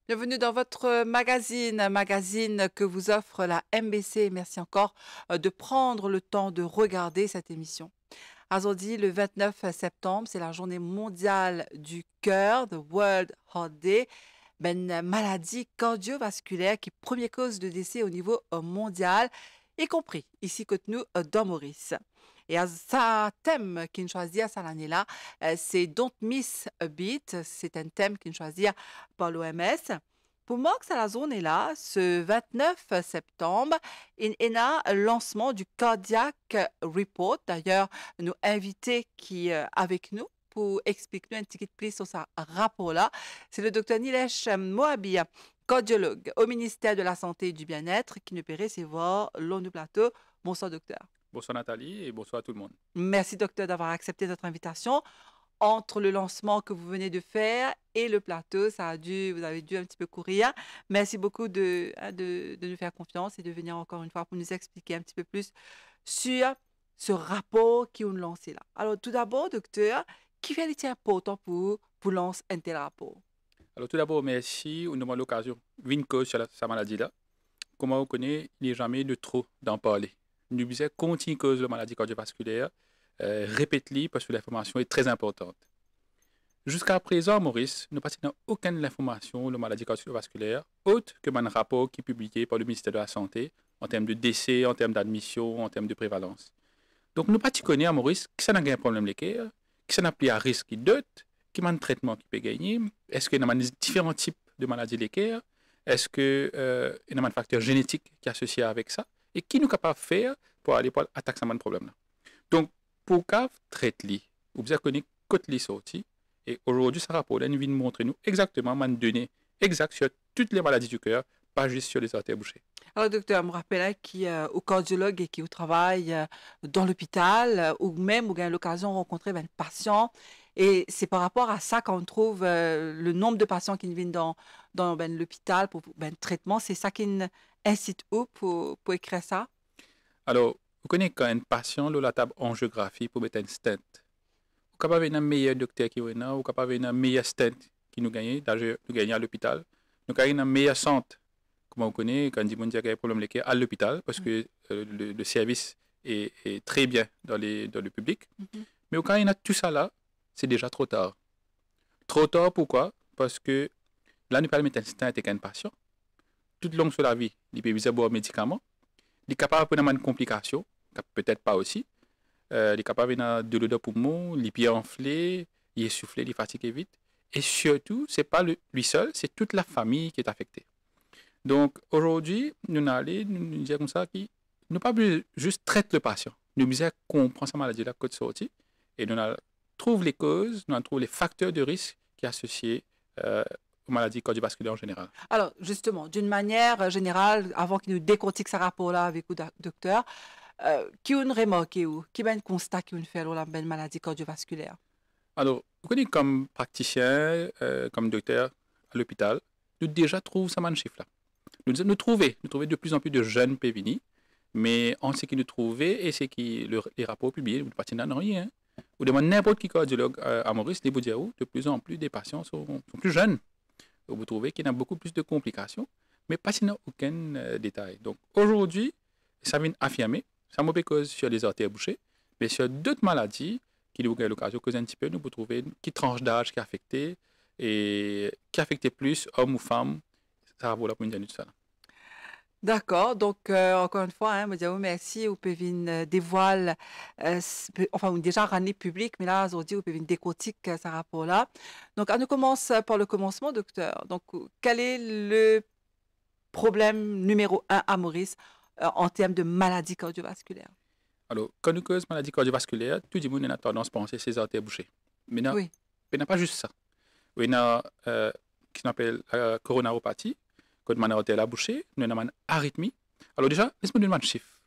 Bienvenue dans votre magazine que vous offre la MBC. Merci encore de prendre le temps de regarder cette émission. Aujourd'hui, le 29 septembre, c'est la journée mondiale du cœur, the World Heart Day. Une maladie cardiovasculaire qui est première cause de décès au niveau mondial, y compris ici que nous dans Maurice. Et à ça thème qu'il choisit à cette année-là, c'est Don't Miss a Beat. C'est un thème qu'il choisit par l'OMS. Pour moi, que la zone est là, ce 29 septembre, il y a un lancement du Cardiac Report. D'ailleurs, nous inviter qui avec nous pour expliquer un petit peu plus sur ce rapport-là, c'est le docteur Nilesh Moabia, cardiologue au ministère de la Santé et du Bien-être, qui nous peut recevoir l'ONU Plateau. Bonsoir, docteur. Bonsoir Nathalie et bonsoir à tout le monde. Merci, docteur, d'avoir accepté notre invitation. Entre le lancement que vous venez de faire et le plateau, vous avez dû un petit peu courir. Merci beaucoup de nous faire confiance et de venir encore une fois pour nous expliquer un petit peu plus sur ce rapport qui est lancé là. Alors, tout d'abord, docteur, qui fait les important pour lancer un tel rapport? Alors tout d'abord, merci on demande l'occasion. Une cause sur sa maladie-là. Comment on connaît, il n'est jamais de trop d'en parler. Nous disons continue cause de maladie cardiovasculaire, répète-le parce que l'information est très importante. Jusqu'à présent, Maurice, nous n'avons aucune information de la maladie cardiovasculaire, autre que un rapport qui est publié par le ministère de la Santé en termes de décès, en termes d'admission, en termes de prévalence. Donc, nous ne connaissons pas, Maurice, qui ça n'a pas un problème de cœur, qui ça n'a plus à risque d'autres, qui a un traitement qui peut gagner, est-ce qu'il y a différents types de maladies de cœur, est-ce qu'il y a un facteur génétique qui est associé avec ça, et qui nous est capable de faire pour aller pour attaquer ce problème-là. Donc, pour CAV, traite-li, vous avez connu côté les sorties, et aujourd'hui, ce rapport-là vient de montrer nous exactement les données exactes sur toutes les maladies du cœur, pas juste sur les artères bouchées. Alors, docteur, je me rappelle qu'il y a un cardiologue qui travaille dans l'hôpital ou même où il a l'occasion de rencontrer un patient. Et c'est par rapport à ça qu'on trouve le nombre de patients qui viennent dans l'hôpital pour le traitement. C'est ça qui incite pour écrire ça? Alors, vous connaissez quand un patient la table angiographie pour mettre un stent. Vous capable un meilleur docteur qui est là, vous capable un meilleur stent qui nous gagne, d'ailleurs nous gagne à l'hôpital. Nous gagne un meilleur centre. Comme on connaît, quand on dit qu'il y a un problème à l'hôpital, parce que le service est très bien dans le public. Mais quand il y a tout ça là, c'est déjà trop tard. Trop tard, pourquoi? Parce que là, nous parlons mettre un stent avec un patient. Tout le long de la vie, il peut utiliser des médicaments. Il est capable de prendre une complication, peut-être pas aussi. Il est capable de de l'eau de poumon, il est enflé, il est essoufflé, il est fatigué vite. Et surtout, ce n'est pas lui seul, c'est toute la famille qui est affectée. Donc aujourd'hui, nous allons nous dire comme ça que nous pas juste traiter le patient. Nous disons qu'on prend sa maladie là côté sortie et nous trouve les causes, nous trouvons les facteurs de risque qui sont associés aux maladies cardiovasculaires en général. Alors justement, d'une manière générale, avant qu'il nous décortique ce rapport-là avec le docteur, qui a une remarque ou qui a un constat qui a fait la maladie cardiovasculaire? Alors, vous connaissez comme praticien, comme docteur à l'hôpital, nous déjà trouvons ça chiffre là. Nous trouvons de plus en plus de jeunes pévini, mais en ce qui nous trouvons et ce qui les rapports publiés, vous ne partenez dans rien. Vous demandez n'importe qui cardiologue à Maurice, vous dire de plus en plus des patients sont plus jeunes. Vous trouvez qu'il y a beaucoup plus de complications, mais pas sinon aucun détail. Donc aujourd'hui, ça vient affirmer, ça m'a cause sur les artères bouchées, mais sur d'autres maladies qui nous ont l'occasion de causer un petit peu, nous pouvons trouver qui tranche d'âge qui est affectée et qui affectait plus, homme ou femme. Ça vaut la peine de dire tout ça. D'accord, donc encore une fois, je vous merci, vous pouvez dévoiler, enfin déjà rendre public, mais là aujourd'hui vous pouvez décortique ce rapport-là. Donc on commence par le commencement, docteur. Donc quel est le problème numéro 1 à Maurice en termes de maladie cardiovasculaire? Alors, quand nous cause maladie cardiovasculaire, tout le monde a tendance à penser ses artères bouchées. Mais non, Oui. il n'y a pas juste ça. Il y a ce qu'on appelle la coronaropathie. Quand on a une artère bouchée, nous avons une arythmie. Alors déjà, laisse-moi donner un chiffre.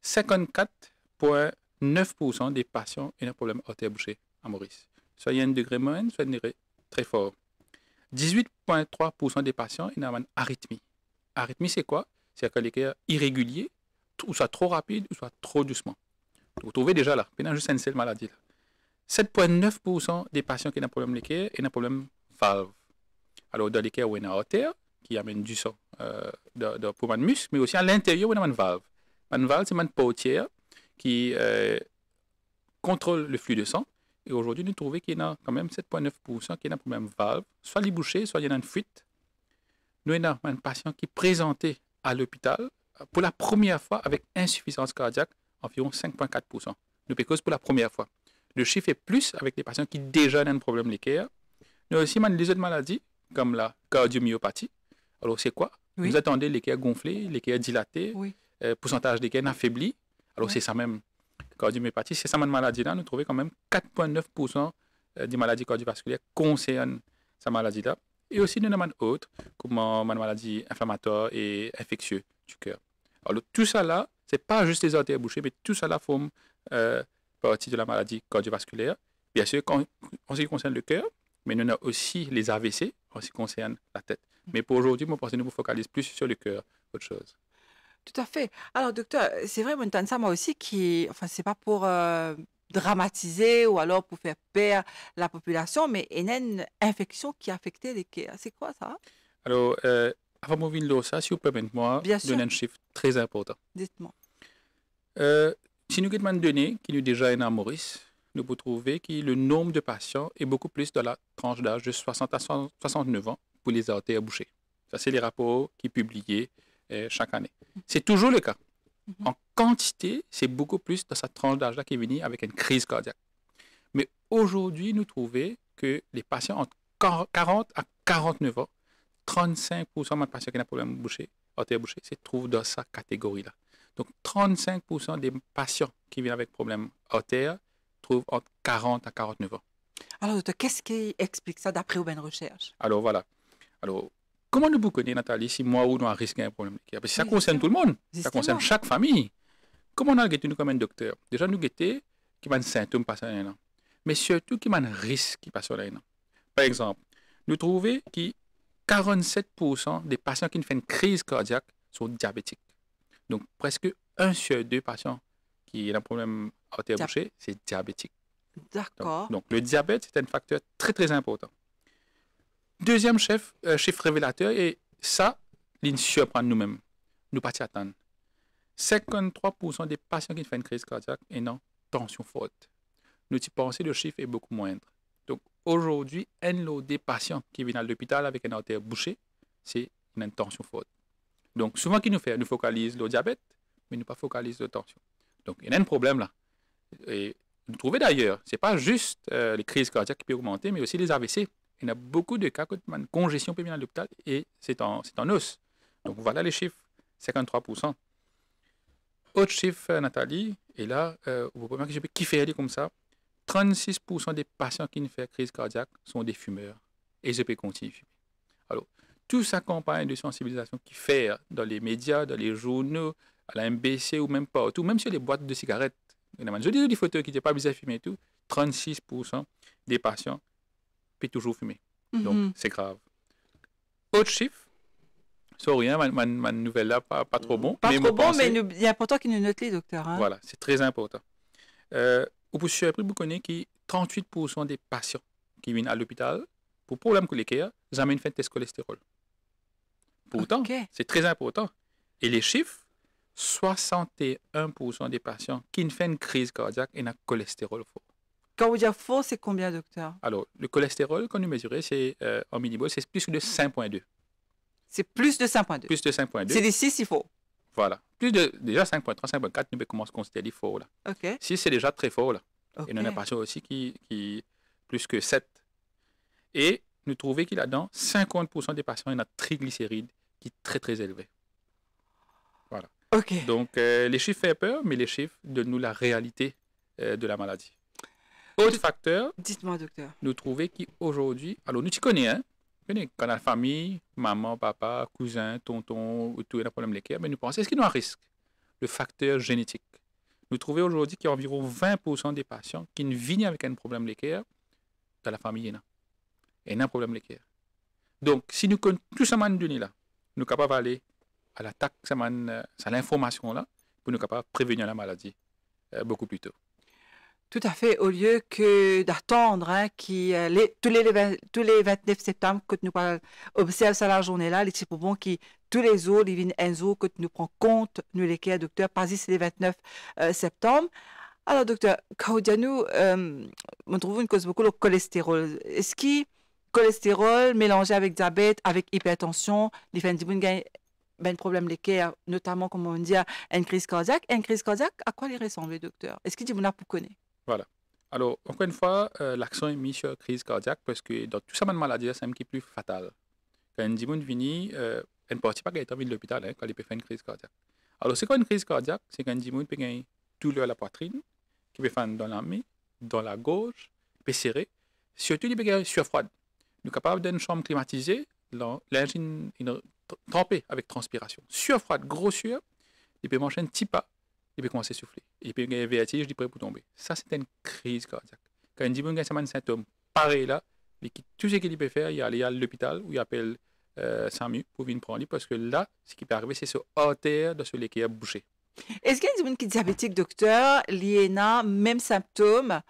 54,9% des patients ont un problème artère bouchée à Maurice. Soit il y a un degré moyen, soit un degré très fort. 18,3% des patients ont une arythmie. Arythmie, c'est quoi? C'est que les cœurs irréguliers, ou soit trop rapide, ou soit trop doucement. Vous trouvez déjà là, il y a juste une seule maladie. 7,9% des patients qui ont un problème de cœur ont un problème valve. Alors, dans lesquels on a une artère qui amène du sang pour un muscle, mais aussi à l'intérieur, on a une valve. Une valve, c'est une portière qui contrôle le flux de sang. Et aujourd'hui, nous trouvons qu'il y en a quand même 7,9% qui ont un problème valve, soit les bouchées, soit il y en a une fuite. Nous avons un patient qui est présenté à l'hôpital pour la première fois avec insuffisance cardiaque, environ 5,4%. Nous pécose pour la première fois. Le chiffre est plus avec les patients qui déjà ont un problème d'équerre. Nous avons aussi des autres maladies, comme la cardiomyopathie. Alors, c'est quoi? Oui. Vous attendez l'équerre gonflé, l'équerre dilaté, Oui. pourcentage d'équerre affaibli. Alors, Oui. c'est ça même. Cardiomyopathie, c'est ça même maladie-là. Nous trouvons quand même 4,9% des maladies cardiovasculaires concernent cette maladie-là. Et aussi, nous avons autres, comme une maladie inflammatoire et infectieuse du cœur. Alors, tout ça là, ce n'est pas juste les artères bouchées, mais tout ça là forme partie de la maladie cardiovasculaire. Bien sûr, en ce qui concerne le cœur, mais nous avons aussi les AVC en ce qui concerne la tête. Mais pour aujourd'hui, moi, je pense que nous nous focalisons plus sur le cœur qu'autre chose. Tout à fait. Alors, docteur, c'est vrai, ça, moi aussi, enfin, c'est pas pour dramatiser ou alors pour faire peur la population, mais il y a une infection qui a affecté les cœurs. C'est quoi ça? Alors, avant de vous ça, si vous permettez-moi, Bien sûr. donner un chiffre très important. Dites-moi. Si nous avons une donnée qui nous déjà est en Maurice, nous pouvons trouver que le nombre de patients est beaucoup plus dans la tranche d'âge de 60 à 69 ans pour les artères bouchées. Ça, c'est les rapports qui sont publiés chaque année. C'est toujours le cas. En quantité, c'est beaucoup plus dans cette tranche d'âge-là qui est venue avec une crise cardiaque. Mais aujourd'hui, nous trouvons que les patients entre 40 à 49 ans, 35% des patients qui ont un problème bouché, artère bouchée, se trouvent dans cette catégorie-là. Donc, 35% des patients qui viennent avec problème artère trouvent entre 40 à 49 ans. Alors, docteur, qu'est-ce qui explique ça d'après une recherche? Alors, voilà. Alors, comment nous connaissons, Nathalie, si moi ou nous avons risqué un problème? Parce que ça Oui, concerne tout le monde. Ça justement. concerne chaque famille. Comment on a guetté nous comme un docteur? Déjà, nous guetter qui ont un symptôme passant là. Mais surtout qui ont un risque qui passe là. Par exemple, nous trouvons que 47% des patients qui font une crise cardiaque sont diabétiques. Donc, presque 1 sur 2 patients qui ont un problème artère bouchée, c'est diabétique. D'accord. Donc, le diabète, c'est un facteur très, très important. Deuxième chiffre révélateur, et ça, il nous surprend nous-mêmes. Nous pas attendre. 53% des patients qui font une crise cardiaque ont une tension forte. Nous pensons que le chiffre est beaucoup moindre. Donc, aujourd'hui, un lot des patients qui viennent à l'hôpital avec une artère bouchée, c'est une tension forte. Donc, souvent, qui nous fait? Nous focalise le diabète, mais nous pas focalise la tension. Donc, il y a un problème là. Et nous trouvons d'ailleurs, ce n'est pas juste les crises cardiaques qui peuvent augmenter, mais aussi les AVC. Il y a beaucoup de cas où une congestion peut venir à l'hôpital et c'est en os. Donc, voilà les chiffres, 53%. Autre chiffre, Nathalie, et là, vous pouvez voir que je peux kiffer comme ça. 36% des patients qui ne font crise cardiaque sont des fumeurs et je peux continuer de fumer. Alors, toute sa campagne de sensibilisation qui fait dans les médias, dans les journaux, à la MBC ou même partout, même sur les boîtes de cigarettes, je dis des photos qui n'étaient pas besoin de fumer et tout, 36% des patients peuvent toujours fumer. Donc, c'est grave. Autre chiffre, sorry, ma nouvelle là, pas trop bon. Pas mais trop bon, mais pensée, il est important qu'il nous note les, docteur. Hein? Voilà, c'est très important. Vous pouvez vous connaissez que 38% des patients qui viennent à l'hôpital pour problème colicaire, jamais une fait test cholestérol. Pourtant, c'est très important. Et les chiffres, 61% des patients qui ne font une crise cardiaque ont un cholestérol fort. Quand vous dites faux, c'est combien, docteur? Alors, le cholestérol qu'on nous mesure, c'est en millibol, c'est plus de 5,2. C'est plus de 5,2. Plus de 5,2. C'est des 6, il faut. Voilà. Déjà 5,3, 5,4, nous commençons à considérer fort là. OK. 6, c'est déjà très fort là. Okay. Et nous avons un patient aussi qui plus que 7. Et nous trouvons qu'il y a dans 50% des patients ont un triglycéride qui est très très élevé. Voilà. OK. Donc, les chiffres font peur, mais les chiffres donnent nous la réalité de la maladie. Autre facteur, dites-moi, docteur. Nous trouvons qu'aujourd'hui, alors nous tu connais, hein? Quand la famille, maman, papa, cousin, tonton, ou tout, il y a un problème d'équerre, mais nous pensons, est-ce qu'il y a un risque? Le facteur génétique. Nous trouvons aujourd'hui qu'il y a environ 20% des patients qui ne viennent avec un problème d'équerre dans la famille. Il y a un problème d'équerre. Donc, si nous connaissons tout ça, là, nous sommes capables d'aller à l'attaque, à l'information là, pour nous capables de prévenir la maladie beaucoup plus tôt. Tout à fait, au lieu que d'attendre hein, tous les 29 septembre que nous observons ça la journée-là, les petits bonbons qui tous les jours, ils viennent un jour que nous prenons compte, nous les cas, docteur, pas ici les 29 septembre. Alors, docteur, Kaudianou, on trouve une cause beaucoup le cholestérol. Est-ce que cholestérol mélangé avec diabète, avec hypertension, les fait ben problème les cœurs, notamment, comme on dit, une crise cardiaque. Une crise cardiaque, à quoi il ressemble, docteur? Est-ce qu'il dit vous connaître? Voilà. Alors, encore une fois, l'accent est mis sur la crise cardiaque parce que dans tout ça, ma maladie, c'est un qui est plus fatal. Quand un dimon vient, elle ne partit pas quand il est de l'hôpital hein, quand il peut faire une crise cardiaque. Alors, c'est quoi une crise cardiaque? C'est quand un dimon peut gagner douleur à la poitrine, qui peut faire dans la main, dans la gorge, il peut serrer. Surtout, il peut gagner sueur froide. Nous sommes capables d'une chambre climatisée, l'ingénie trempée avec transpiration. Sueur froide, gros sueur, il peut manger un petit pas, il peut commencer à souffler. Il peut gagner vertige, il est prêt pour tomber. Ça, c'est une crise cardiaque. Quand un dimon gagne un symptôme pareil là, tout ce qu'il peut faire, il aller à l'hôpital ou il appelle SAMU pour venir prendre lui parce que là, ce qui peut arriver, c'est ce artère de ce qui est bouché. Est-ce qu'il y a des gens qui sont diabétiques, docteur, l'INA, même symptômes,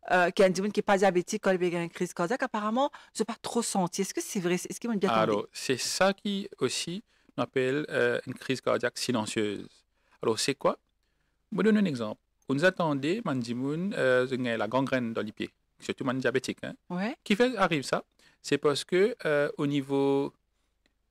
qu'il y a des gens qui n'est pas diabétique quand il y a une crise cardiaque? Apparemment, je n'ai pas trop senti. Est-ce que c'est vrai? Est-ce qu'ils vont bien tomber? Alors, c'est ça qui aussi on appelle une crise cardiaque silencieuse. Alors, c'est quoi? Je vous donne un exemple. On nous attendait, la gangrène dans les pieds, surtout les diabétiques. Hein. Ouais. Qui fait arrive ça? C'est parce que au niveau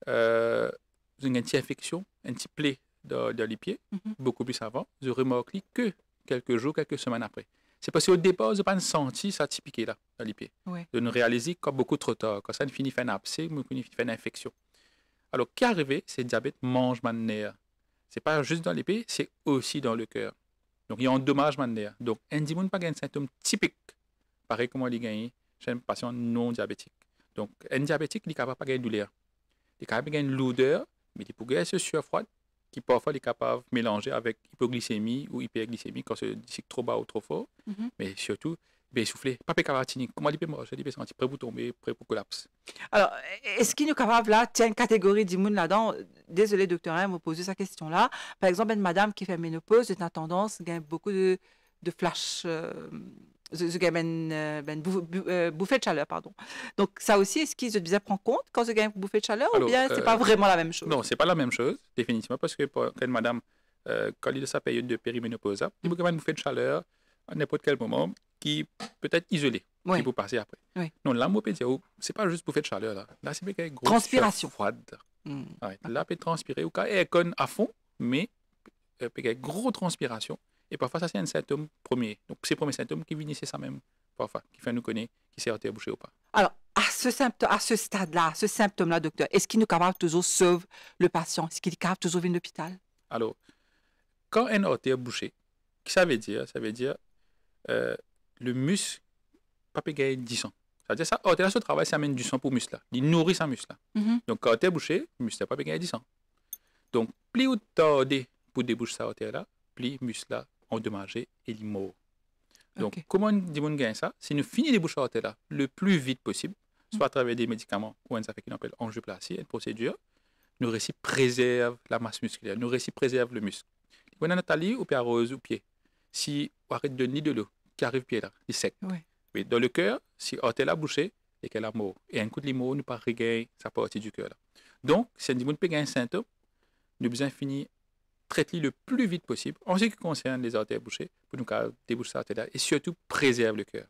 une petite infection, un petit plaie dans les pieds, beaucoup plus avant, je remarque que quelques jours, quelques semaines après. C'est parce qu'au départ, je n'ai pas senti ça typique là, dans les pieds. Ouais. De nous réaliser quand beaucoup trop tard, quand ça finit fait un abcès, ou finit fait une infection. Alors, ce qui est arrivé, c'est que le diabète mange ma nerf. Ce n'est pas juste dans les pieds, c'est aussi dans le cœur. Donc, il y a un dommage ma nerf. Donc, un dimon pas un symptôme typique, pareil comme on l'a gagné chez un patient non diabétique. Donc, un diabétique, il n'est capable de gagner douleur. Il est capable de gagner une lourdeur, mais il peut gagner ce sueur froide qui parfois est capable de mélanger avec hypoglycémie ou hyperglycémie quand c'est trop bas ou trop fort. Mais surtout, il peut essouffler. Pas capable de comment il peut manger, il peut sentir prêt pour tomber, prêt pour collapse. Alors, est-ce qu'il est capable là, tiens, une catégorie d'immunes là-dedans? Désolé, docteur, hein, me poser cette question-là. Par exemple, une madame qui fait ménopause, a tendance à gagner beaucoup de flash. Bouffée de chaleur, pardon. Donc, ça aussi, est-ce qu'ils devaient prendre compte quand ils gagnent une bouffée de chaleur ou bien c'est pas vraiment la même chose? Non, c'est pas la même chose, définitivement, parce que quand une madame, quand il est de sa période de périménopause, il peut gagner une bouffée de chaleur à n'importe quel moment qui peut être isolée, qui peut passer après. Oui. Non, là, moi, c'est pas juste bouffée de chaleur. Là, c'est une grosse transpiration froide. Ouais, là, peut transpirer ou quand elle est à fond, mais peut une grosse transpiration. Et parfois, ça, c'est un symptôme premier. Donc, c'est le premier symptôme qui vient, c'est ça même, parfois, qui fait nous connaître qui s'est artère bouché ou pas. Alors, à ce stade-là, ce symptôme-là, docteur, est-ce qu'il nous capable toujours sauver le patient? Est-ce qu'il est capable toujours venir à l'hôpital? Alors, quand un artère bouché, ça veut dire, le muscle, pas gagner du sang. C'est-à-dire, ça, l'artère, ce travail, ça amène du sang pour le muscle. Il nourrit sa muscle. Donc, quand l'artère bouché, le muscle n'a pas gagner du sang. Donc, plus vous tardez pour déboucher cette artère-là, plus le muscle endommagé et il mort. Donc, comment on gagne ça? C'est nous finir les bouches à là le plus vite possible, soit à travers des médicaments ou un affaire qu'on appelle angioplastie, une procédure. Nous réussi préserve la masse musculaire, nous réussi préserve le muscle. On a Nathalie ou pierre rose ou pied. Si on arrête de nid de l'eau qui arrive pied là, il est sec. Oui. Dans le cœur, si on est bouché et qu'elle a mort, et un coup de limo, nous pas regagner sa partie du cœur là. Donc, si on peut gagner un symptôme, nous besoin finir traite le plus vite possible en ce qui concerne les artères bouchées pour nous déboucher cette artère et surtout préserve le cœur.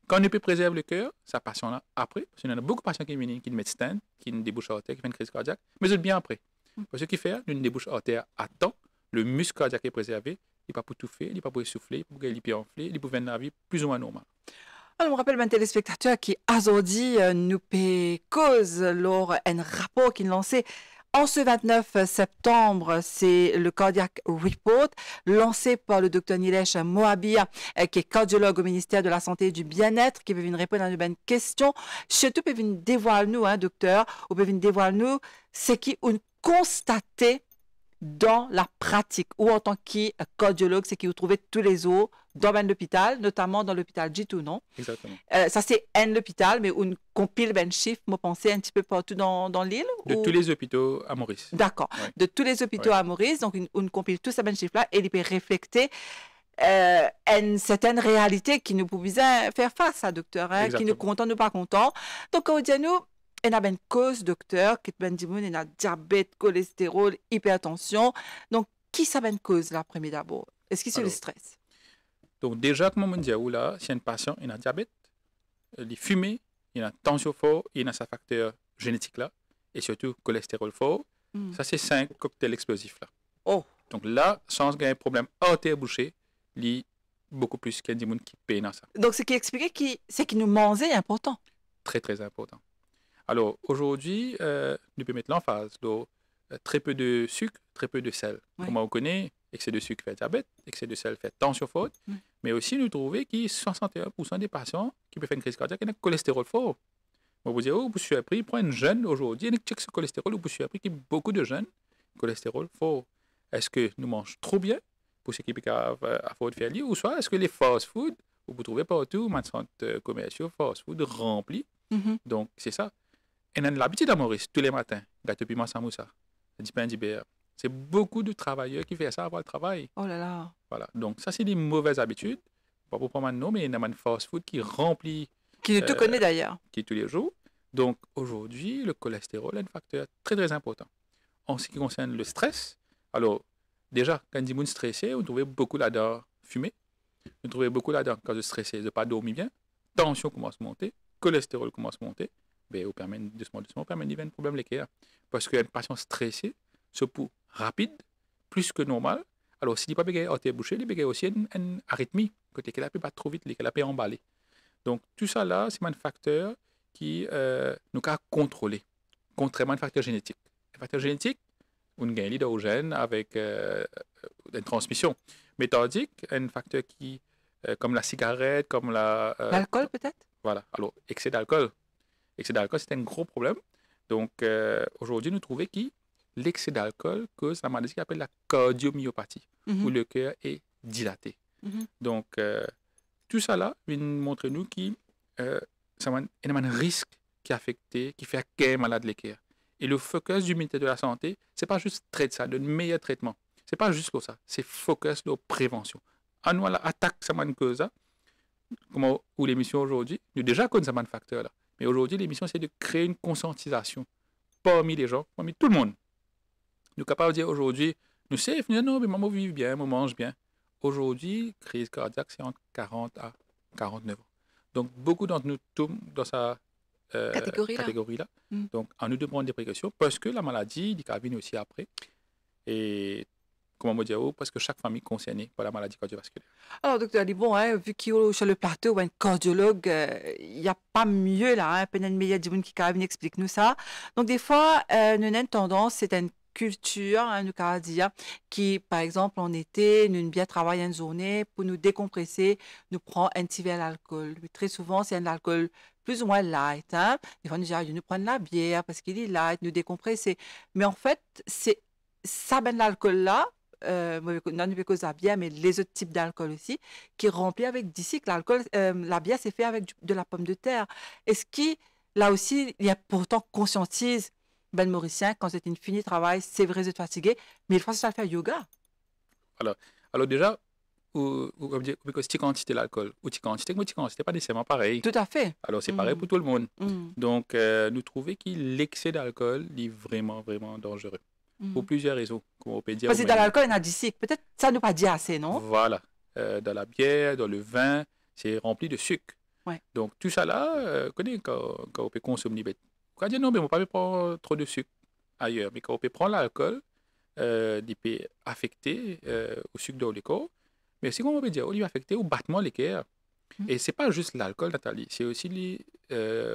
Quand on peut préserver le cœur, ça patient là après, parce qu'il y en a beaucoup de patients qui viennent, qui mettent stent, qui ne débouchent l'artère, qui font une crise cardiaque, mais bien après. Parce que ce qui fait, nous débouche l'artère à temps, le muscle cardiaque est préservé, il n'est pas pour touffer, il n'est pas pour essouffler, il n'est pas pour enfler, il est pour venir dans la vie plus ou moins normale. Alors, on rappelle un téléspectateur qui, aujourd'hui, nous paie cause lors d'un rapport qu'il lançait. En ce 29 septembre, c'est le Cardiac Report lancé par le Dr Nilesh Mohabir, qui est cardiologue au ministère de la Santé et du Bien-être, qui peut venir répondre à une bonne question. Surtout, peut venir dévoiler nous, docteur, ou peut venir dévoiler nous, c'est qui on constaté dans la pratique ou en tant que cardiologue, c'est qui vous trouvez tous les jours dans l'hôpital, notamment dans l'hôpital G2, non? Exactement. Ça, c'est un hôpital, mais on compile ben chiffre, moi pensez un petit peu partout dans l'île? De tous les hôpitaux à Maurice. D'accord. De tous les hôpitaux à Maurice, donc on compile tous ces ben chiffres-là et il peut refléter une certaine réalité qui nous pouvait faire face à docteur, hein, qui nous Exactement. content, nous pas content. Donc, on dit nous, il y a une cause, docteur, qui est il y a diabète, cholestérol, hypertension. Donc, qui ça une cause, la première d'abord? Est-ce que c'est le Alors, stress? donc déjà, comme on dit là, si un patient il a diabète, il fume, il a tension fort, il a sa facteur génétique là, et surtout cholestérol fort, Mm. ça c'est 5 cocktails explosifs là. Oh, Donc là, sans qu'il y ait un problème artère bouchée, il beaucoup plus qu'il y a des gens qui payent dans ça. donc ce qui expliquait c'est qu'il nous mangeait important. Très très important. Alors aujourd'hui, nous pouvons mettre l'emphase sur très peu de sucre, très peu de sel. Oui. Comme on connaît, excès de sucre fait diabète, excès de sel fait tension forte, Oui. mais aussi nous trouvons qu'il y a 61% des patients qui peuvent faire une crise cardiaque qui ont un cholestérol fort. On vous dit, oh, vous surpris, prends un jeune aujourd'hui, il check ce cholestérol, vous surpris qu'il y a beaucoup de jeunes, cholestérol fort. Est-ce que nous mangeons trop bien pour ce qui est à faute de faire ou soit est-ce que les fast-food, vous trouvez partout, dans les centres commerciaux, fast-food remplis. Mhm. Donc, c'est ça. Et on a l'habitude à Maurice, tous les matins, gâteau piment samoussa, du pain d'hiver. C'est beaucoup de travailleurs qui font ça avant le travail. Oh là là. Voilà. Donc, ça, c'est des mauvaises habitudes. Pas pour prendre nom, mais il y a un fast-food qui remplit, Qui ne te connaît d'ailleurs. qui est tous les jours. Donc, aujourd'hui, le cholestérol est un facteur très, très important. En ce qui concerne le stress, alors, déjà, quand on est stressé, on trouvait beaucoup là-dedans fumer. On trouvait beaucoup là-dedans quand je stressé, je n'ai pas dormi bien. Tension commence à monter, cholestérol commence à monter. Ben, on permet doucement, on permet d'y avoir un problème l'équerre. Parce qu'un patient stressé se pousse rapide, plus que normal. Alors, s'il n'est pas bien à bouché, il y a aussi une arythmie, côté qu'elle a pu battre trop vite, qu'elle a pu emballer. Donc, tout ça là, c'est un facteur qui nous a contrôler, contrairement à un facteur génétique. Un facteur génétique, on gagne l'hydrogène avec une transmission. Mais tandis qu'un facteur qui, comme la cigarette, comme la... L'alcool peut-être? voilà, alors, excès d'alcool. L'excès d'alcool, c'est un gros problème. Donc, aujourd'hui, nous trouvons que l'excès d'alcool cause la maladie qu'on appelle la cardiomyopathie, où le cœur est dilaté. Donc, tout ça là, vient montrer nous qu'il y a un risque qui est affecté, qui fait qu'un malade le cœur. Et le focus du ministère de la Santé, c'est pas juste traiter ça, de meilleur traitement. C'est pas juste comme ça, c'est focus de prévention. En nous, attaque ça cause, comme où l'émission aujourd'hui, nous déjà connaissons ce facteur là. Mais aujourd'hui, l'émission, c'est de créer une conscientisation parmi les gens, parmi tout le monde. Nous sommes capables de dire aujourd'hui, nous savons, non, mais maman vit bien, maman mange bien. Aujourd'hui, crise cardiaque, c'est entre 40 à 49 ans. Donc, beaucoup d'entre nous tombent dans sa catégorie-là. Donc, en nous de prendre des précautions parce que la maladie, il y a aussi après. Et comment me dire, parce que chaque famille est concernée par la maladie cardiovasculaire. Alors, docteur Ali, bon, hein, vu qu'il est sur le plateau ou un cardiologue, il n'y a pas mieux là, hein, peut-être meilleur du monde qui quand même explique nous ça. Donc, des fois, nous avons une tendance, c'est une culture, hein, nous avons dire, qui, par exemple, en été, nous bien travailler une journée pour nous décompresser, nous prend un petit verre d'alcool. Très souvent, c'est un alcool plus ou moins light. Hein. Des fois, nous disons, nous prendre la bière parce qu'il est light, nous décompresser. Mais en fait, c'est ça, ben l'alcool-là, non pas la bière, mais les autres types d'alcool aussi, qui est rempli avec d'ici que l'alcool, la bière, c'est fait avec de la pomme de terre. Est-ce que là aussi, il y a pourtant conscientise, ben Mauricien, quand c'est une finie travail, c'est vrai, vous êtes fatigué, mais il faut ça faire yoga. Alors déjà, parce que quantité d'alcool, ou quantité, pas nécessairement pareil. Tout à fait. Alors c'est pareil pour tout le monde. Donc, nous trouvons que l'excès d'alcool est vraiment, vraiment dangereux. Pour plusieurs raisons. Comme on peut dire, parce que dans l'alcool, il y a du sucre. Peut-être ça ne pas dit assez, non? Voilà. Dans la bière, dans le vin, c'est rempli de sucre. Ouais. Donc, tout ça là, quand on peut consommer, on peut dire non, mais on ne peut pas prendre trop de sucre ailleurs. Mais quand on peut prendre l'alcool, il peut affecter au sucre dans le corps. Mais aussi, on peut dire, il peut affecter au battement des cœurs. Et ce n'est pas juste l'alcool, Nathalie, c'est aussi les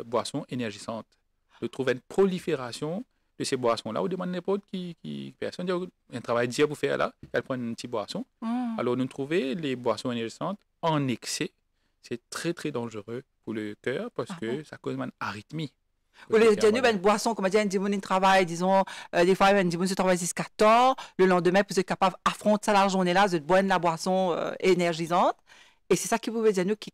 boissons énergisantes. On trouve une prolifération de ces boissons-là, ou demande n'importe qui personne dit un travail dur pour faire là, elle prend une petite boisson. Alors nous trouvons les boissons énergisantes en excès, c'est très très dangereux pour le cœur parce que ça cause une arythmie. Ou les une boisson, comme on dit, un dimanche travail, disons, des fois, un dimanche travail jusqu'à 14 le lendemain, vous êtes capable d'affronter ça la journée-là, de boire de la boisson énergisante. Et c'est ça qui vous dire nous qui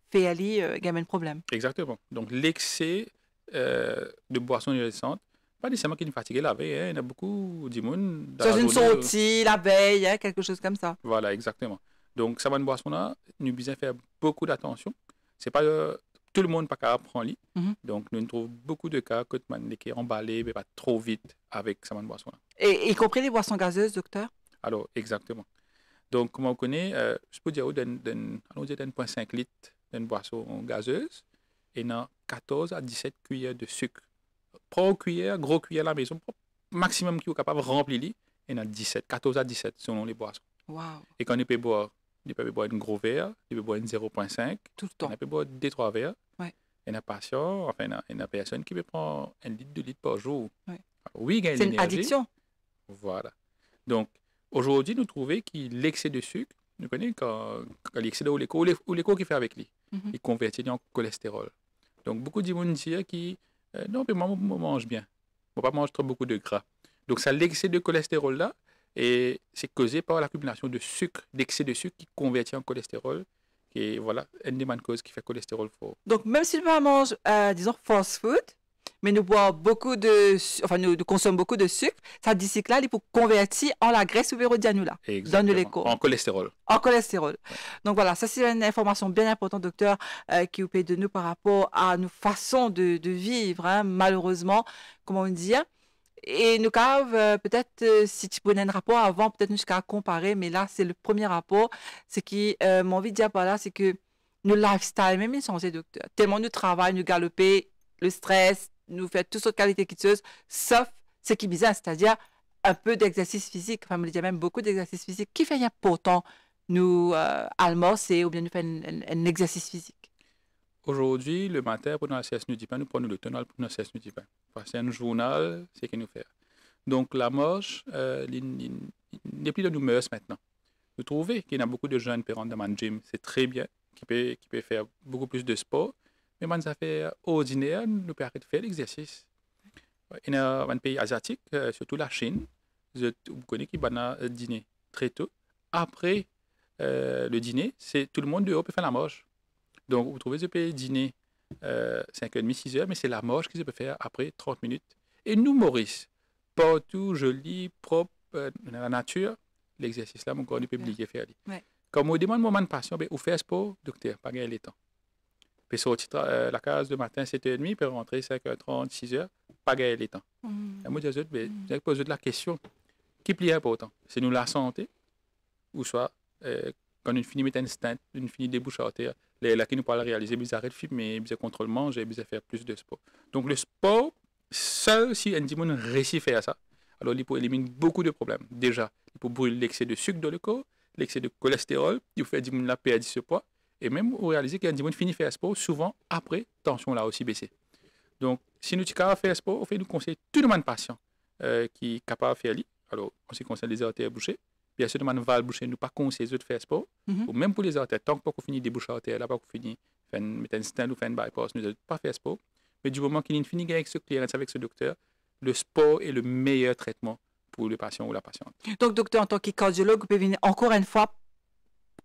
fait aller un problème. Exactement. Donc l'excès de boissons énergisantes, pas nécessairement qu'il est fatigué la veille, hein. Il y en a beaucoup du monde. Dans une sortie, la veille, hein, quelque chose comme ça. Voilà, exactement. Donc, ça va une boisson là, nous besoin faire beaucoup d'attention. C'est pas tout le monde pas capable de prendre lit. Mhm. Donc, nous trouvons beaucoup de cas que man qui est emballé, mais pas trop vite avec ça boisson là. Et y compris les boissons gazeuses, docteur? Alors, exactement. Donc, comme on connaît, je peux dire, allons dire 1,5 litre d'une boisson gazeuse et dans 14 à 17 cuillères de sucre. Prends cuillère, gros cuillère à la maison, maximum qui est capable de remplir lit, et dans 17, 14 à 17 selon les boissons. Wow. Et quand on peut boire un gros verre, il peut boire une 0,5, Tout le temps. on peut boire 2-3 verres. Ouais. Et un patient, enfin, une personne qui peut prendre 1 litre, 2 litres par jour. Ouais. Oui, il gagne C'est une l'énergie. addiction. Voilà. Donc, aujourd'hui, nous trouvons que l'excès de sucre, nous connaissons quand l'excès de ou l'écho qu'il fait avec lui, Mhm. il convertit en cholestérol. Donc, beaucoup de gens disent que non, mais moi, je mange bien. Je ne pas manger trop beaucoup de gras. Donc, ça, l'excès de cholestérol là, et c'est causé par l'accumulation de sucre, d'excès de sucre qui convertit en cholestérol. Et voilà, une des causes qui fait cholestérol fort. Donc, même si nous mange, disons, fast food, mais nous boit beaucoup nous consommons beaucoup de sucre, ça dit que là, il peut convertir en la graisse subérodyanula, dans le l'écho, En cholestérol. en cholestérol. Ouais. Donc voilà, ça c'est une information bien importante, docteur, qui vous paye de nous par rapport à nos façons de vivre, hein, malheureusement, comment on dit. Et nous cave peut-être si tu prenais un rapport avant, peut-être nous jusqu'à comparer, mais là c'est le premier rapport. C'est qui mon envie de dire par là, c'est que nos lifestyle, même ils changé, docteur. Tellement nous travaillons, nous galoper, le stress, nous fait toutes sortes de qualités quiteuses, sauf ce qui est bizarre, c'est-à-dire un peu d'exercice physique, enfin, on me dit même beaucoup d'exercice physique, qui fait pourtant nous almorcer ou bien nous faire un exercice physique. Aujourd'hui, le matin, pendant la sieste, nous dit pas, nous prenons le temps pour la sieste, nous dit pas. Parce que c'est un journal, c'est ce que nous fait. Donc, la marche, n'est plus de nous mœurs maintenant. Vous trouvez qu'il y a beaucoup de jeunes qui rentrent dans le gym, c'est très bien, qui peut faire beaucoup plus de sport, mais dans les affaires ordinaires, nous pouvons arrêter de faire l'exercice. Il y a un pays asiatique, surtout la Chine, vous connaissez qui va dîner très tôt. Après le dîner, c'est tout le monde dehors peut faire la marche. Donc, vous trouvez ce pays dîner 5h30, 6h, mais c'est la marche qu'ils peuvent faire après 30 minutes. Et nous, Maurice, partout, joli, propre, dans la nature, l'exercice là, mon corps ne peut oublier faire. Ouais. Quand on demande mon patient, vous faites sport, docteur, pas gagner le temps. Puis sortir la case de matin 7h30, puis rentrer 5h30, 6h, pas gagner le temps. Et moi, je vais poser la question, qui est plus important? C'est nous la santé, ou soit quand on finit de mettre un stand, on finit de déboucher à terre, là qui nous parle réaliser, ils arrêtent de filmer, ils contrôlent manger, ils faire plus de sport. Donc le sport, seul si un dimanche réussit à faire ça, alors il peut éliminer beaucoup de problèmes. Déjà, il peut brûler l'excès de sucre dans le corps, l'excès de cholestérol, il peut faire dimanche la perdre ce poids, et même on réaliser qu'un dimanche finit de faire sport, souvent après, tension là aussi baissée. Donc, si nous sommes faire sport, on fait nous conseiller tout le monde patient qui est capable de faire ça. Alors, en ce qui concerne les artères bouchées, bien sûr, nous va boucher, nous pas conseiller de faire sport, ou même pour les artères, tant que pas qu'on finit de déboucher l'artère, là, pas qu'on finit de mettre un stand ou faire un bypass, nous ne pas faire sport. Mais du moment qu'il finit avec ce client, avec ce docteur, le sport est le meilleur traitement pour le patient ou la patiente. Donc, docteur, en tant que cardiologue, vous pouvez venir encore une fois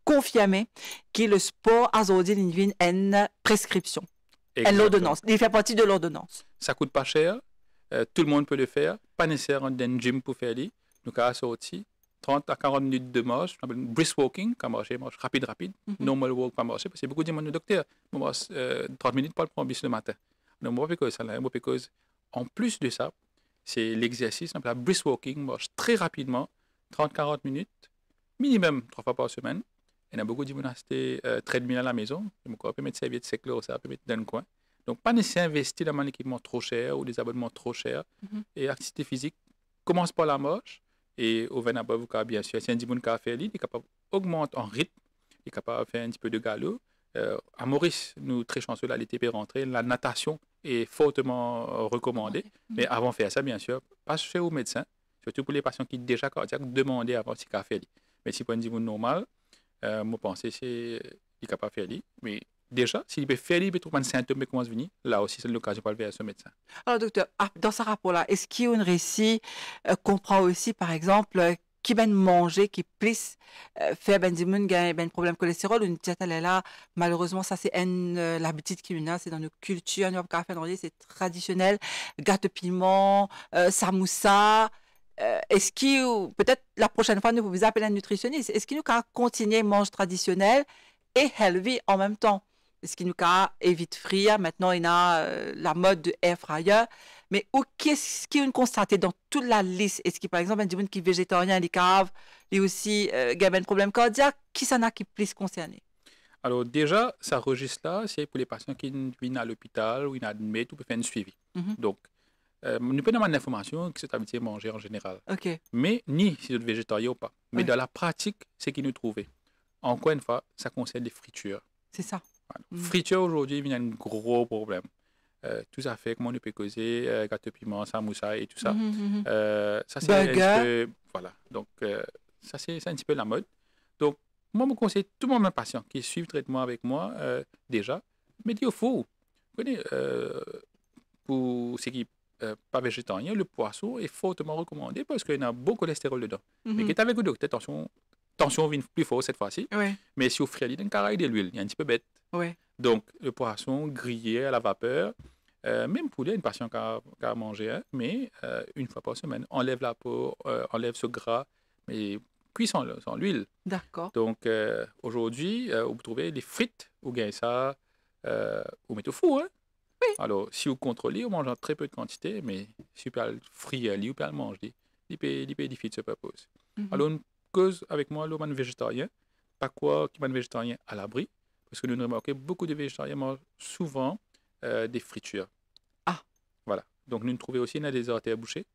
confirmer que le sport a aujourd'hui une prescription, une ordonnance. Il fait partie de l'ordonnance. Ça coûte pas cher, tout le monde peut le faire, pas nécessairement d'un gym pour faire ça. Nous avons sorti 30 à 40 minutes de marche, brisk walking, comme marche rapide, normal walk, pas marcher, parce que beaucoup de gens disent, docteur, je marche 30 minutes pour prendre bus le matin. Donc, moi, parce en plus de ça, c'est l'exercice, la brisk walking, marche très rapidement, 30-40 minutes, minimum 3 fois par semaine. Il y a beaucoup de gens qui ont acheté treadmill à la maison, on peut mettre serviette sec là, ça peut mettre dans le coin. Donc, pas nécessairement investir dans un équipement trop cher ou des abonnements trop chers. Et activité physique, commence par la marche. Et au vin above, bien sûr, si un petit qui a fait il est capable d'augmenter en rythme, il est capable de faire un petit peu de galop. À Maurice, nous très chanceux, là, l'été peut rentrer. La natation est fortement recommandée. Mais avant de faire ça, bien sûr, pas chez au médecin, surtout pour les patients qui sont déjà cardiaques, demandez avant si il a fait. Mais si pour un niveau normal, moi, pense que c'est capable de faire. Mais déjà, s'il peut faire, il peut trouver un symptôme qui commence à venir. Là aussi, c'est l'occasion de aller vers ce médecin. Alors, docteur, dans ce rapport-là, est-ce qu'il y a un récit comprend aussi, par exemple, qui va manger, qui puisse faire un problème de cholestérol ou une diète là, malheureusement, ça, c'est l'habitude qui a, c'est dans nos cultures, c'est traditionnel, gâteau piment, samoussa. est-ce que peut-être la prochaine fois, nous vous appeler un nutritionniste, est-ce qu'il nous a continuer mange traditionnel et healthy en même temps? Est-ce qu'il nous a évite frire? Maintenant, il y a la mode de air fryer. Mais qu'est-ce qu'il a constaté dans toute la liste? Est-ce qu'il, par exemple, un monde qui est végétarien, il cave, il aussi a un problème cardiaque, qui s'en a qui plus concerné? Alors déjà, ça registre-là, c'est pour les patients qui viennent à l'hôpital ou ils admettent ou peuvent faire un suivi. Donc, nous pouvons avoir l'information que c'est habitué à manger en général. OK. Mais ni si vous êtes végétarien ou pas. Mais Ouais. dans la pratique, c'est qu'ils nous trouvent. Encore une fois, ça concerne les fritures. C'est ça. Voilà. Friture aujourd'hui, il y a un gros problème. Tout à fait, comment on peut causer, gâteau piment, samoussa et tout ça. Ça, c'est un petit peu. Voilà. Donc, ça, c'est un petit peu la mode. Donc, moi, je conseille tout le monde, mes patients qui suivent le traitement avec moi, déjà, mais il faut. Vous connaissez, pour ceux qui pas végétarien, le poisson est fortement recommandé parce qu'il y a beau cholestérol dedans. Mais qui est avec le docteur, tension vient plus fort cette fois-ci. Ouais. Mais si vous faites il y a un carré de l'huile, il y a un petit peu bête. Ouais. Donc, le poisson grillé à la vapeur, même poulet, une passion qu'à manger, hein, mais une fois par semaine, enlève la peau, enlève ce gras, mais cuit sans l'huile. D'accord. Donc, aujourd'hui, vous trouvez les frites, vous gagnez ça, vous mettez au four. Hein? Oui. Alors, si vous contrôlez, vous mangez en très peu de quantité, mais si vous pouvez le frire, vous pouvez le manger, il peut difficile de se propose. Alors, une cause avec moi, le man végétarien, pas quoi qui man végétarien à l'abri, parce que nous remarquons beaucoup de végétariens mangent souvent des fritures. Ah. Voilà. Donc, nous trouvons aussi des artères bouchées.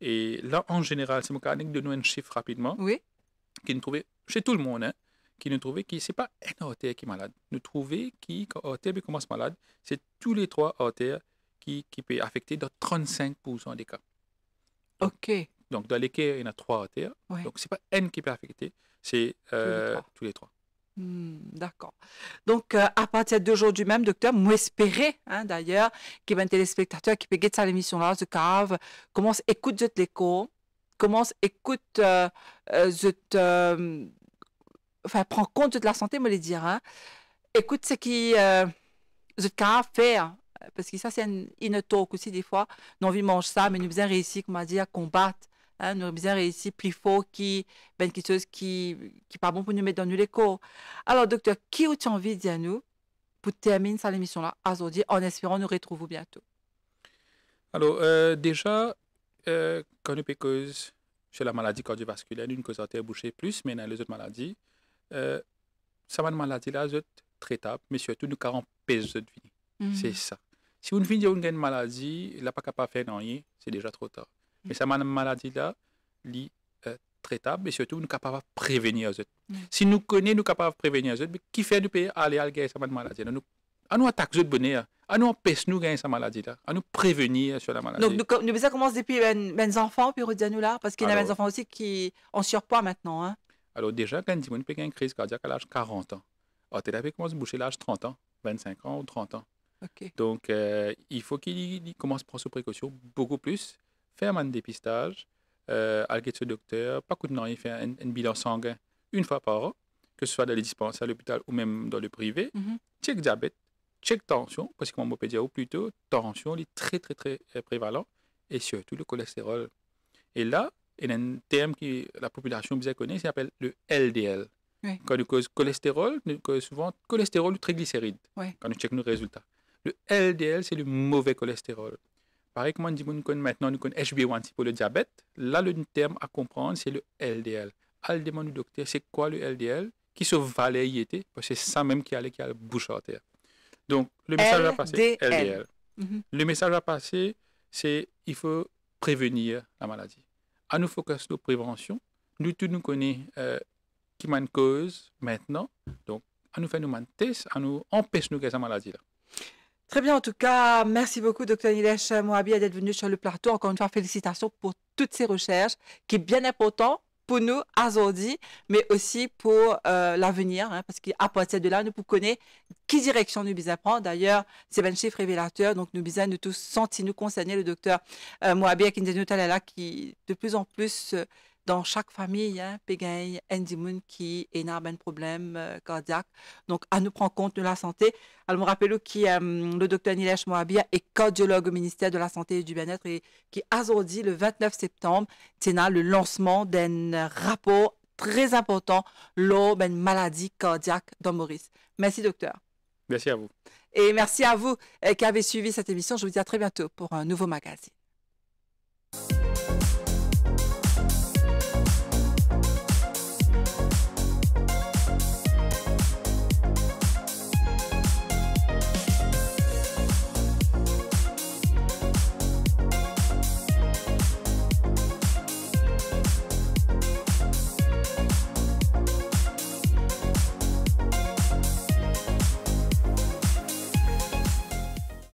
Et là, en général, c'est mon cas de nous un chiffre rapidement. Oui. Qui nous trouvait chez tout le monde, hein, qui nous trouvait que ce n'est pas un artère qui est malade. Nous trouvons que quand l'artère commence malade, c'est tous les 3 artères qui peuvent affecter dans 35% des cas. Donc, OK. Donc, dans les cas, il y en a 3 artères. Ouais. Donc, ce n'est pas une qui peut affecter, c'est tous les 3. D'accord. Donc, à partir d'aujourd'hui même, docteur, moi espérer, hein, d'ailleurs, qu'il y ait un téléspectateur qui peut guetter ça l'émission-là, ce cave, commence écoute l'écho, commence écoute, enfin, prends compte de la santé, me le dire, hein. Écoute ce qui, ce cave faire, parce que ça, c'est une talk aussi, des fois, nous envie de manger ça, mais nous besoin réussir, comment dire, à combattre. Hein, nous avons bien réussi plus fort quelque chose qui pas bon pour nous mettre dans les corps. Alors, docteur, qui as-tu envie de dire nous pour terminer cette émission-là aujourd'hui en espérant nous retrouver bientôt? Alors, déjà, quand nous cause chez la maladie cardiovasculaire, une cause artère bouchée plus, mais dans les autres maladies, ça va une maladie-là, c'est traitable, mais surtout, nous empêche de vie. C'est ça. Si vous ne finissez une maladie, il n'a pas capable de faire rien, c'est déjà trop tard. Mais cette maladie-là, est traitable et surtout, nous sommes capables de prévenir les autres. Si nous connaissons, nous sommes capables de prévenir les autres, mais qui fait nous payer aller à gagner cette maladie? À nous attaquer les autres bonheur, à nous empêcher de gagner cette maladie-là, à nous prévenir sur la maladie. Donc, nous besoin commencer depuis les enfants, puis redire nous là, parce qu'il y a des enfants aussi qui ont surpoids maintenant. Hein? Alors, déjà, quand on peut une crise cardiaque à l'âge 40 ans, la thérapie commence à boucher à l'âge 30 ans, 25 ans ou 30 ans. Okay. Donc, il faut qu'il commence à prendre ses précautions beaucoup plus. Faire un dépistage, aller chez le docteur, pas coûte rien, faire un bilan sanguin une fois par an, que ce soit dans les dispensaires à l'hôpital ou même dans le privé. Check diabète, check tension, parce que comme on peut dire, ou plutôt, tension est très, très, très prévalent, et surtout le cholestérol. Et là, il y a un terme que la population bien connaît, qui s'appelle le LDL. Oui. Quand on cause cholestérol, nous cause souvent cholestérol ou triglycérides, quand nous check nos résultats. Le LDL, c'est le mauvais cholestérol. Pareil, comme on dit, maintenant, nous connaissons HbA1c pour le diabète. Là, le terme à comprendre, c'est le LDL. Allez demander au docteur, c'est quoi le LDL? Qui se valait y était? Parce que c'est ça même qui a le bouche à terre. Donc, le message à passer, LDL. Le message à passer, c'est il faut prévenir la maladie. À nous focus sur la prévention. Nous tous nous connaissons qui m'a une cause maintenant. Donc, à nous faire nos tests, à nous empêcher de gagner cette maladie-là. Très bien, en tout cas, merci beaucoup, Dr Nilesh Mohabi, d'être venu sur le plateau. Encore une fois, félicitations pour toutes ces recherches, qui est bien important pour nous aujourd'hui, mais aussi pour l'avenir, hein, parce qu'à partir de là, nous pouvons connaître qui direction nous besoin prendre. D'ailleurs, c'est un chiffre révélateur, donc nous besoin de tous sentir nous concerner. Le docteur Mohabi qui nous là, qui de plus en plus dans chaque famille, hein, pégaye, Ndimoun qui est un problème cardiaque. Donc, à nous prendre compte de la santé. Alors, je me rappelle qui le docteur Nilesh Moabia est cardiologue au ministère de la Santé et du Bien-être et qui a aujourd'hui le 29 septembre, c'est le lancement d'un rapport très important, lors d'une maladie cardiaque dans Maurice. Merci, docteur. Merci à vous. Et merci à vous qui avez suivi cette émission. Je vous dis à très bientôt pour un nouveau magazine.